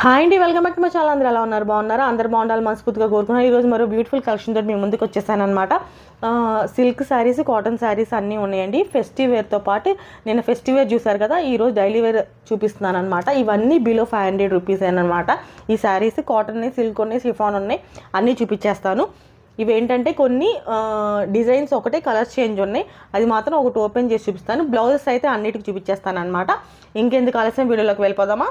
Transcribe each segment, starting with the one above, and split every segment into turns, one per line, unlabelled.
Hi అండి, welcome back to my channel. అందరూ ఎలా ఉన్నారు? బాగున్నారా? అందరూ బాగుండాలి మనస్ఫూర్తిగా కోరుకున్నాను. ఈరోజు మరో బ్యూటిఫుల్ కలెక్షన్ తోటి మీ ముందుకు వచ్చేసాను అనమాట. సిల్క్ శారీస్, కాటన్ శారీస్ అన్నీ ఉన్నాయండి. ఫెస్టివ్ వేర్తో పాటు నేను ఫెస్టివ్ వేర్ చూసారు కదా, ఈరోజు డైలీ వేర్ చూపిస్తున్నాను అనమాట. ఇవన్నీ బిలో 500 రూపీస్ అనమాట. ఈ శారీస్ కాటన్ ఉన్నాయి, సిల్క్ ఉన్నాయి, షిఫాన్ ఉన్నాయి, అన్నీ చూపించేస్తాను. ఇవేంటంటే కొన్ని డిజైన్స్ ఒకటే, కలర్స్ చేంజ్ ఉన్నాయి. అది మాత్రం ఒకటి ఓపెన్ చేసి చూపిస్తాను. బ్లౌజెస్ అయితే అన్నిటికి చూపించేస్తాను అనమాట. ఇంకెందుకు ఆలస్యం, వీడియోలోకి వెళ్ళిపోదామా?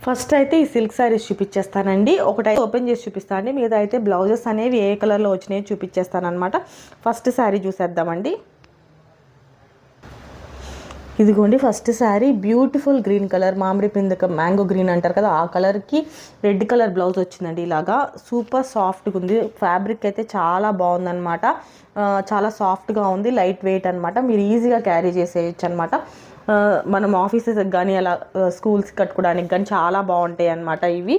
ఫస్ట్ అయితే ఈ సిల్క్ శారీస్ చూపించేస్తానండి. ఒకటైతే ఓపెన్ చేసి చూపిస్తానండి, మీద అయితే బ్లౌజెస్ అనేవి ఏ కలర్లో వచ్చినాయో చూపించేస్తాను అనమాట. ఫస్ట్ శారీ చూసేద్దామండి. ఇదిగోండి first sari, beautiful green colour, మామిడి పిందక మ్యాంగో గ్రీన్ అంటారు కదా, ఆ కలర్కి రెడ్ కలర్ బ్లౌజ్ వచ్చిందండి. ఇలాగా సూపర్ సాఫ్ట్గా ఉంది. ఫ్యాబ్రిక్ అయితే చాలా బాగుందన్నమాట. చాలా సాఫ్ట్గా ఉంది, లైట్ వెయిట్ అనమాట. మీరు ఈజీగా క్యారీ చేసేయచ్చు అనమాట. మనం ఆఫీసెస్కి కానీ అలా స్కూల్స్కి కట్టుకోవడానికి కానీ చాలా బాగుంటాయి అన్నమాట ఇవి.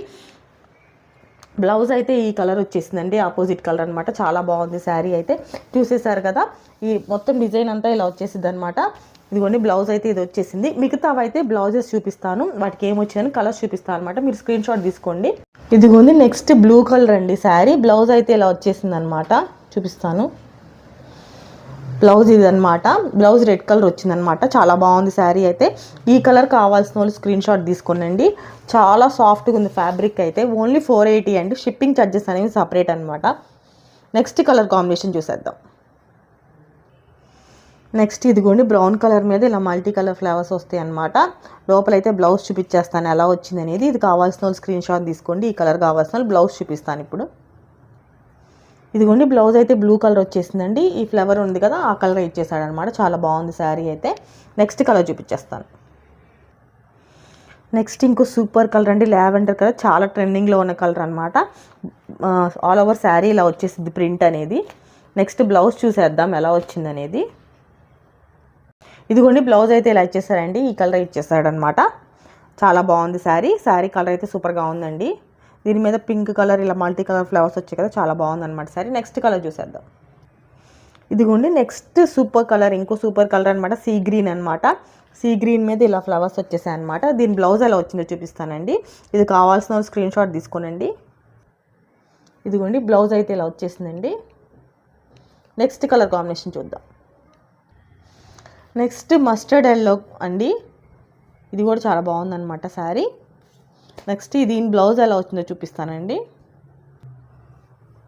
బ్లౌజ్ అయితే ఈ కలర్ వచ్చేసిందండి, ఆపోజిట్ కలర్ అనమాట. చాలా బాగుంది శారీ అయితే. చూసేసారు కదా, ఈ మొత్తం డిజైన్ అంతా ఇలా వచ్చేసింది అనమాట. ఇదిగోండి బ్లౌజ్ అయితే ఇది వచ్చేసింది. మిగతావి అయితే బ్లౌజెస్ చూపిస్తాను, వాటికి ఏమొచ్చిందని కలర్స్ చూపిస్తాను అనమాట. మీరు స్క్రీన్ షాట్ తీసుకోండి. ఇదిగోండి నెక్స్ట్ బ్లూ కలర్ అండి శారీ. బ్లౌజ్ అయితే ఇలా వచ్చేసింది అనమాట, చూపిస్తాను. బ్లౌజ్ ఇది అనమాట. బ్లౌజ్ రెడ్ కలర్ వచ్చిందనమాట. చాలా బాగుంది శారీ అయితే. ఈ కలర్ కావాల్సిన వాళ్ళు స్క్రీన్ షాట్ తీసుకోండి. చాలా సాఫ్ట్గా ఉంది ఫ్యాబ్రిక్ అయితే. ఓన్లీ 480 అండి. షిప్పింగ్ ఛార్జెస్ అనేవి సపరేట్ అనమాట. నెక్స్ట్ కలర్ కాంబినేషన్ చూసేద్దాం. నెక్స్ట్ ఇదిగోండి బ్రౌన్ కలర్ మీద ఇలా మల్టీ కలర్ ఫ్లవర్స్ వస్తాయి అనమాట. లోపలైతే బ్లౌజ్ చూపించేస్తాను ఎలా వచ్చింది అనేది. ఇది కావాల్సిన వాళ్ళు స్క్రీన్ షాట్ తీసుకోండి. ఈ కలర్ కావాల్సిన వాళ్ళు బ్లౌజ్ చూపిస్తాను ఇప్పుడు. ఇదిగోండి బ్లౌజ్ అయితే బ్లూ కలర్ వచ్చేసిందండి. ఈ ఫ్లవర్ ఉంది కదా, ఆ కలర్ ఇచ్చేసాడు అనమాట. చాలా బాగుంది శారీ అయితే. నెక్స్ట్ కలర్ చూపించేస్తాను. నెక్స్ట్ ఇంకో సూపర్ కలర్ అండి, లావెండర్ కలర్. చాలా ట్రెండింగ్లో ఉన్న కలర్ అనమాట. ఆల్ ఓవర్ శారీ ఇలా వచ్చేసింది ప్రింట్ అనేది. నెక్స్ట్ బ్లౌజ్ చూసేద్దాం ఎలా వచ్చింది అనేది. ఇదిగోండి బ్లౌజ్ అయితే ఇలా ఇచ్చేసారండి, ఈ కలర్ ఇచ్చేసాడు అనమాట. చాలా బాగుంది శారీ. శారీ కలర్ అయితే సూపర్గా ఉందండి. దీని మీద పింక్ కలర్ ఇలా మల్టీ కలర్ ఫ్లవర్స్ వచ్చాయి కదా, చాలా బాగుంది అనమాట శారీ. నెక్స్ట్ కలర్ చూసేద్దాం. ఇదిగోండి నెక్స్ట్ సూపర్ కలర్, ఇంకో సూపర్ కలర్ అనమాట. సీ గ్రీన్ అనమాట. సీ గ్రీన్ మీద ఇలా ఫ్లవర్స్ వచ్చేసాయి అనమాట. దీని బ్లౌజ్ ఎలా వచ్చిందో చూపిస్తానండి. ఇది కావాల్సిన స్క్రీన్ షాట్ తీసుకోనండి. ఇదిగోండి బ్లౌజ్ అయితే ఇలా వచ్చేసిందండి. నెక్స్ట్ కలర్ కాంబినేషన్ చూద్దాం. నెక్స్ట్ మస్టర్డ్ ఎల్లో అండి. ఇది కూడా చాలా బాగుందన్నమాట శారీ. నెక్స్ట్ దీని బ్లౌజ్ ఎలా వచ్చిందో చూపిస్తానండి.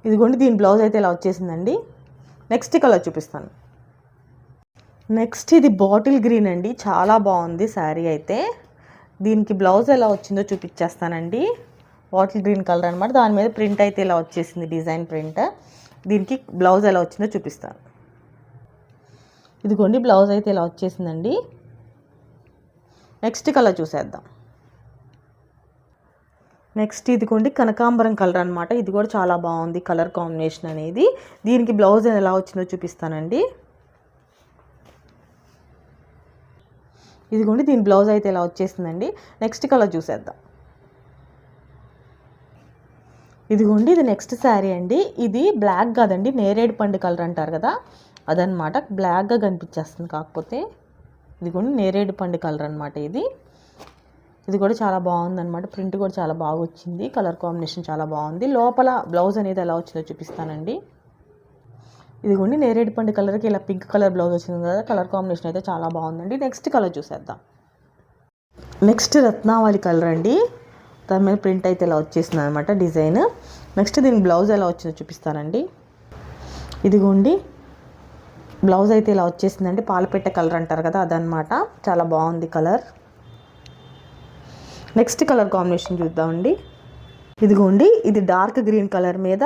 ఇదిగోండి దీని బ్లౌజ్ అయితే ఇలా వచ్చేసిందండి. నెక్స్ట్ కలర్ చూపిస్తాను. నెక్స్ట్ ఇది బాటిల్ గ్రీన్ అండి. చాలా బాగుంది శారీ అయితే. దీనికి బ్లౌజ్ ఎలా వచ్చిందో చూపించేస్తానండి. బాటిల్ గ్రీన్ కలర్ అనమాట. దాని మీద ప్రింట్ అయితే ఇలా వచ్చేసింది, డిజైన్ ప్రింట్. దీనికి బ్లౌజ్ ఎలా వచ్చిందో చూపిస్తాను. ఇదిగోండి బ్లౌజ్ అయితే ఇలా వచ్చేసిందండి. నెక్స్ట్ కలర్ చూసేద్దాం. నెక్స్ట్ ఇదిగోండి కనకాంబరం కలర్ అనమాట. ఇది కూడా చాలా బాగుంది కలర్ కాంబినేషన్ అనేది. దీనికి బ్లౌజ్ ఎలా వచ్చిందో చూపిస్తానండి. ఇదిగోండి దీని బ్లౌజ్ అయితే ఇలా వచ్చేసిందండి. నెక్స్ట్ కలర్ చూసేద్దాం. ఇదిగోండి ఇది నెక్స్ట్ శారీ అండి. ఇది బ్లాక్ కాదండి, నేరేడు పండు కలర్ అంటారు కదా, అదనమాట. బ్లాక్గా కనిపించేస్తుంది కాకపోతే. ఇదిగోండి నేరేడు పండు కలర్ అనమాట ఇది. ఇది కూడా చాలా బాగుందన్నమాట. ప్రింట్ కూడా చాలా బాగా వచ్చింది. కలర్ కాంబినేషన్ చాలా బాగుంది. లోపల బ్లౌజ్ అనేది ఎలా వచ్చిందో చూపిస్తానండి. ఇదిగోండి నేరేడు పండు కలర్కి ఇలా పింక్ కలర్ బ్లౌజ్ వచ్చింది కదా, కలర్ కాంబినేషన్ అయితే చాలా బాగుందండి. నెక్స్ట్ కలర్ చూసేద్దాం. నెక్స్ట్ రత్నావళి కలర్ అండి. దాని మీద ప్రింట్ అయితే ఇలా వచ్చేసింది అనమాట, డిజైన్. నెక్స్ట్ దీని బ్లౌజ్ ఎలా వచ్చిందో చూపిస్తానండి. ఇదిగోండి బ్లౌజ్ అయితే ఇలా వచ్చేసిందండి. పాలపెట్ట కలర్ అంటారు కదా, అదనమాట. చాలా బాగుంది కలర్. నెక్స్ట్ కలర్ కాంబినేషన్ చూద్దామండి. ఇదిగోండి ఇది డార్క్ గ్రీన్ కలర్ మీద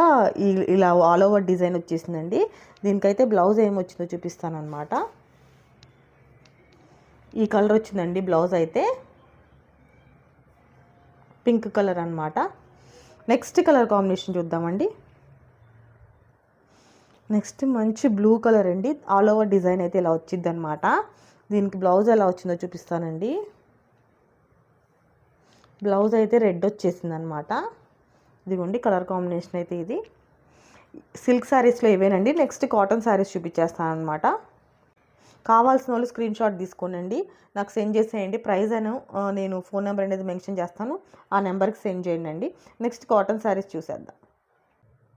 ఇలా ఆల్ ఓవర్ డిజైన్ వచ్చేసిందండి. దీనికైతే బ్లౌజ్ ఏమొచ్చిందో చూపిస్తాను అనమాట. ఈ కలర్ వచ్చిందండి బ్లౌజ్ అయితే, పింక్ కలర్ అనమాట. నెక్స్ట్ కలర్ కాంబినేషన్ చూద్దామండి. నెక్స్ట్ మంచి బ్లూ కలర్ అండి. ఆల్ ఓవర్ డిజైన్ అయితే ఇలా వచ్చింది అనమాట. దీనికి బ్లౌజ్ ఎలా వచ్చిందో చూపిస్తానండి. బ్లౌజ్ అయితే రెడ్ వచ్చేసింది అనమాట. ఇదిగోండి కలర్ కాంబినేషన్ అయితే ఇది. సిల్క్ శారీస్లో ఇవేనండి. నెక్స్ట్ కాటన్ శారీస్ చూపించేస్తాను అనమాట. కావాల్సిన వాళ్ళు స్క్రీన్ షాట్ తీసుకోనండి, నాకు సెండ్ చేసేయండి. ప్రైస్ నేను ఫోన్ నెంబర్ అనేది మెన్షన్ చేస్తాను, ఆ నెంబర్కి సెండ్ చేయండి అండి. నెక్స్ట్ కాటన్ శారీస్ చూసేద్దాం.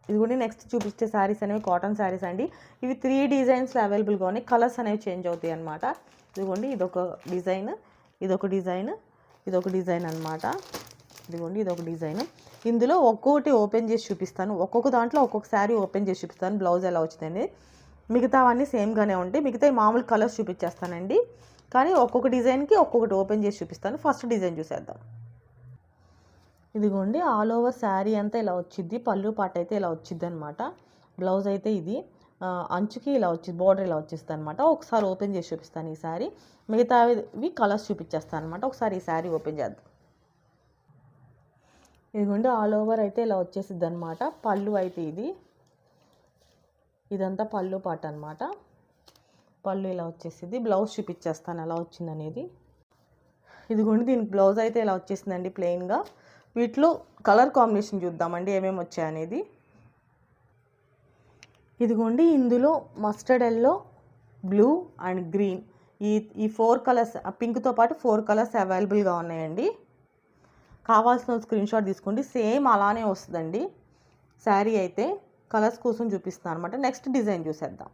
ఇదిగోండి నెక్స్ట్ చూపించే శారీస్ అనేవి కాటన్ శారీస్ అండి. ఇవి 3 డిజైన్స్లో అవైలబుల్గా ఉన్నాయి. కలర్స్ అనేవి చేంజ్ అవుతాయి అనమాట. ఇదిగోండి ఇదొక డిజైన్, ఇదొక డిజైన్, ఇదొక డిజైన్ అనమాట. ఇదిగోండి ఇదొక డిజైన్. ఇందులో ఒక్కొక్కటి ఓపెన్ చేసి చూపిస్తాను, ఒక్కొక్క దాంట్లో ఒక్కొక్క శారీ ఓపెన్ చేసి చూపిస్తాను బ్లౌజ్ ఎలా వచ్చిందండి. మిగతావన్నీ సేమ్గానే ఉంటాయి, మిగతా మామూలు కలర్స్ చూపించేస్తానండి, కానీ ఒక్కొక్క డిజైన్కి ఒక్కొక్కటి ఓపెన్ చేసి చూపిస్తాను. ఫస్ట్ డిజైన్ చూసేద్దాం. ఇదిగోండి ఆల్ ఓవర్ శారీ అంతా ఇలా వచ్చింది, పళ్ళు పాట అయితే ఇలా వచ్చింది అనమాట. బ్లౌజ్ అయితే ఇది అంచుకి ఇలా వచ్చింది, బార్డర్ ఇలా వచ్చేస్తుంది అనమాట. ఒకసారి ఓపెన్ చేసి చూపిస్తాను ఈ శారీ, మిగతావి కలర్స్ చూపించేస్తాను అనమాట. ఒకసారి ఈ శారీ ఓపెన్ చేద్దాం. ఇదిగోండి ఆల్ ఓవర్ అయితే ఇలా వచ్చేసిద్ది అనమాట. పళ్ళు అయితే ఇదంతా పళ్ళు పాట అనమాట. పళ్ళు ఇలా వచ్చేసింది. బ్లౌజ్ చూపించేస్తాను ఎలా వచ్చింది అనేది. ఇదిగోండి దీనికి బ్లౌజ్ అయితే ఇలా వచ్చేసిందండి ప్లెయిన్గా. వీటిలో కలర్ కాంబినేషన్ చూద్దామండి ఏమేమి వచ్చాయనేది. ఇదిగోండి ఇందులో mustard yellow, blue and green, ఈ 4 కలర్స్, పింక్తో పాటు 4 కలర్స్ అవైలబుల్గా ఉన్నాయండి. కావాల్సిన స్క్రీన్ షాట్ తీసుకోండి. సేమ్ అలానే వస్తుందండి శారీ అయితే. కలర్స్ కోసం చూపిస్తాను అనమాట. నెక్స్ట్ డిజైన్ చూసేద్దాం.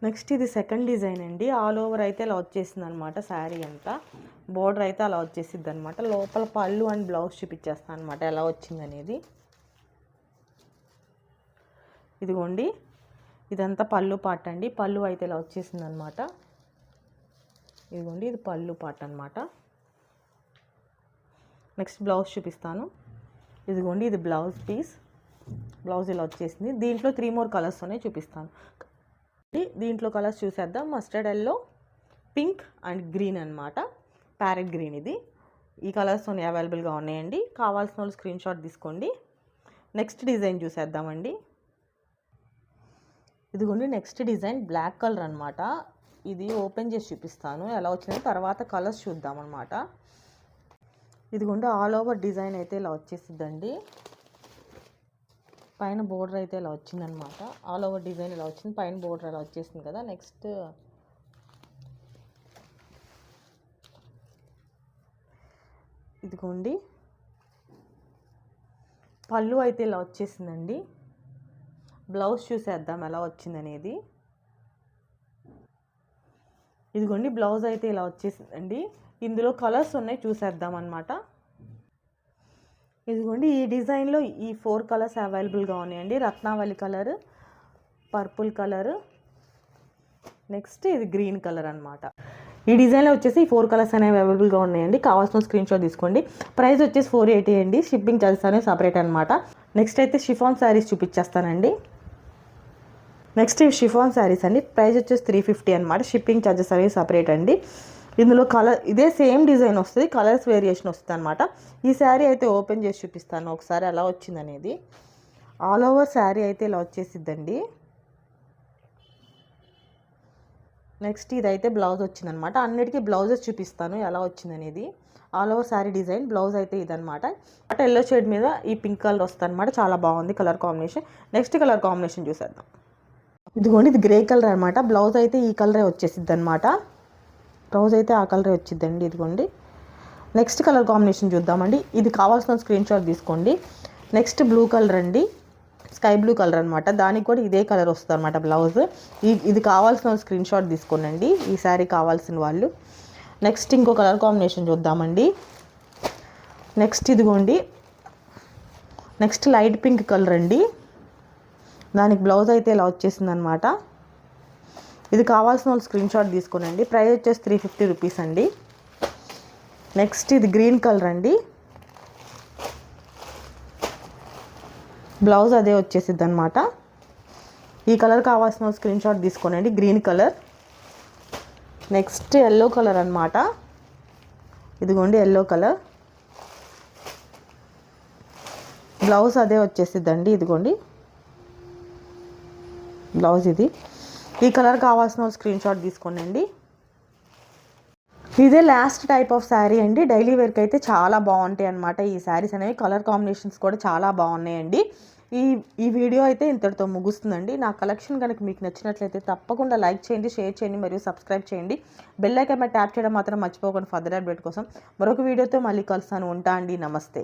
నెక్స్ట్ ఇది సెకండ్ డిజైన్ అండి. ఆల్ ఓవర్ అయితే ఇలా వచ్చేసింది అనమాట. శారీ అంతా బోర్డర్ అయితే అలా వచ్చేసిద్ది అనమాట. లోపల పళ్ళు అండ్ బ్లౌజ్ చూపించేస్తాను అనమాట ఎలా వచ్చిందనేది. ఇదిగోండి ఇదంతా పళ్ళు పాట అండి. పళ్ళు అయితే ఇలా వచ్చేసింది అనమాట. ఇదిగోండి ఇది పళ్ళు పాట అనమాట. నెక్స్ట్ బ్లౌజ్ చూపిస్తాను. ఇదిగోండి ఇది బ్లౌజ్ పీస్. బ్లౌజ్ ఇలా వచ్చేసింది. దీంట్లో 3 more కలర్స్ ఉన్నాయి, చూపిస్తాను. దీంట్లో కలర్స్ చూసేద్దాం. Mustard yellow, pink and green అనమాట. ప్యారెట్ గ్రీన్ ఇది. ఈ కలర్స్ అవైలబుల్గా ఉన్నాయండి. కావాల్సిన వాళ్ళు స్క్రీన్ షాట్ తీసుకోండి. నెక్స్ట్ డిజైన్ చూసేద్దామండి. ఇదిగోండి నెక్స్ట్ డిజైన్ బ్లాక్ కలర్ అనమాట. ఇది ఓపెన్ చేసి చూపిస్తాను ఎలా వచ్చిందో, తర్వాత కలర్స్ చూద్దాం అనమాట. ఇదిగోండి ఆల్ ఓవర్ డిజైన్ అయితే ఇలా వచ్చేసిద్దండి. పైన బోర్డర్ అయితే ఇలా వచ్చిందనమాట. ఆల్ ఓవర్ డిజైన్ ఇలా వచ్చింది, పైన బోర్డర్ ఇలా వచ్చేసింది కదా. నెక్స్ట్ ఇదిగోండి పళ్ళు అయితే ఇలా వచ్చేసిందండి. బ్లౌజ్ చూసేద్దాం ఎలా వచ్చిందనేది. ఇదిగోండి బ్లౌజ్ అయితే ఇలా వచ్చేసిందండి. ఇందులో కలర్స్ ఉన్నాయి, చూసేద్దాం అనమాట. ఇదిగోండి ఈ డిజైన్లో ఈ 4 కలర్స్ అవైలబుల్గా ఉన్నాయండి. రత్నావళి కలర్, పర్పుల్ కలర్, నెక్స్ట్ ఇది గ్రీన్ కలర్ అనమాట. ఈ డిజైన్లో వచ్చేసి ఈ 4 కలర్స్ అనేవి అవైలబుల్గా ఉన్నాయండి. కావాల్సిన స్క్రీన్ షాట్ తీసుకోండి. ప్రైస్ వచ్చేసి 480 అండి. షిప్పింగ్ ఛార్జెస్ అనేవి సపరేట్ అనమాట. నెక్స్ట్ అయితే షిఫాన్ శారీస్ చూపించేస్తానండి. నెక్స్ట్ ఇవి షిఫాన్ శారీస్ అండి. ప్రైస్ వచ్చేసి 350 అనమాట. షిప్పింగ్ ఛార్జెస్ అనేవి సపరేట్ అండి. ఇందులో కలర్ ఇదే సేమ్ డిజైన్ వస్తుంది, కలర్స్ వేరియేషన్ వస్తుంది అనమాట. ఈ శారీ అయితే ఓపెన్ చేసి చూపిస్తాను ఒకసారి ఎలా వచ్చిందనేది. ఆల్ ఓవర్ శారీ అయితే ఇలా వచ్చేసిద్దండి. నెక్స్ట్ ఇదైతే బ్లౌజ్ వచ్చిందనమాట. అన్నిటికీ బ్లౌజెస్ చూపిస్తాను ఎలా వచ్చిందనేది. All over sari design, blouse అయితే ఇదనమాట. అంటే ఎల్లో షేడ్ మీద ఈ పింక్ కలర్ వస్తుంది అనమాట. చాలా బాగుంది colour combination. Next colour combination చూసేద్దాం. ఇదిగోండి ఇది గ్రే కలర్ అనమాట. బ్లౌజ్ అయితే ఈ కలరే వచ్చేసిద్ది అనమాట. బ్లౌజ్ అయితే ఆ కలరే వచ్చిద్దండి. ఇదిగోండి నెక్స్ట్ కలర్ కాంబినేషన్ చూద్దామండి. ఇది కావాల్సిన స్క్రీన్ షాట్ తీసుకోండి. నెక్స్ట్ బ్లూ కలర్ అండి, స్కై బ్లూ కలర్ అనమాట. దానికి కూడా ఇదే కలర్ వస్తుంది అనమాట బ్లౌజ్. ఇది కావాల్సిన స్క్రీన్ షాట్ తీసుకోండి ఈ శారీ కావాల్సిన వాళ్ళు. నెక్స్ట్ ఇంకో కలర్ కాంబినేషన్ చూద్దామండి. నెక్స్ట్ ఇదిగోండి నెక్స్ట్ లైట్ పింక్ కలర్ అండి. దానికి బ్లౌజ్ అయితే ఇలా వచ్చేసింది అనమాట. ఇది కావాల్సిన వాళ్ళు స్క్రీన్ షాట్ తీసుకోనండి. ప్రైస్ వచ్చేసి 350 రూపీస్ అండి. నెక్స్ట్ ఇది గ్రీన్ కలర్ అండి. బ్లౌజ్ అదే వచ్చేసిద్ది అనమాట. ఈ కలర్ కావాల్సిన స్క్రీన్ షాట్ తీసుకోనండి. Green colour. Next yellow colour అనమాట. ఇదిగోండి ఎల్లో కలర్. బ్లౌజ్ అదే వచ్చేసిద్దండి. ఇదిగోండి బ్లౌజ్ ఇది. ఈ కలర్ కావాల్సిన స్క్రీన్ షాట్ తీసుకోండి. ఇదే లాస్ట్ టైప్ ఆఫ్ శారీ అండి. డైలీ వేర్కి అయితే చాలా బాగుంటాయి అనమాట ఈ శారీస్ అనేవి. కలర్ కాంబినేషన్స్ కూడా చాలా బాగున్నాయండి. ఈ వీడియో అయితే ఇంతటితో ముగుస్తుందండి. నా కలెక్షన్ కనుక మీకు నచ్చినట్లయితే తప్పకుండా లైక్ చేయండి, షేర్ చేయండి మరియు సబ్స్క్రైబ్ చేయండి. బెల్ ఐకాన్ మీద ట్యాప్ చేయడం మాత్రం మర్చిపోకండి ఫర్దర్ అప్డేట్ కోసం. మరొక వీడియోతో మళ్ళీ కలుస్తాను. ఉంటా అండి. నమస్తే.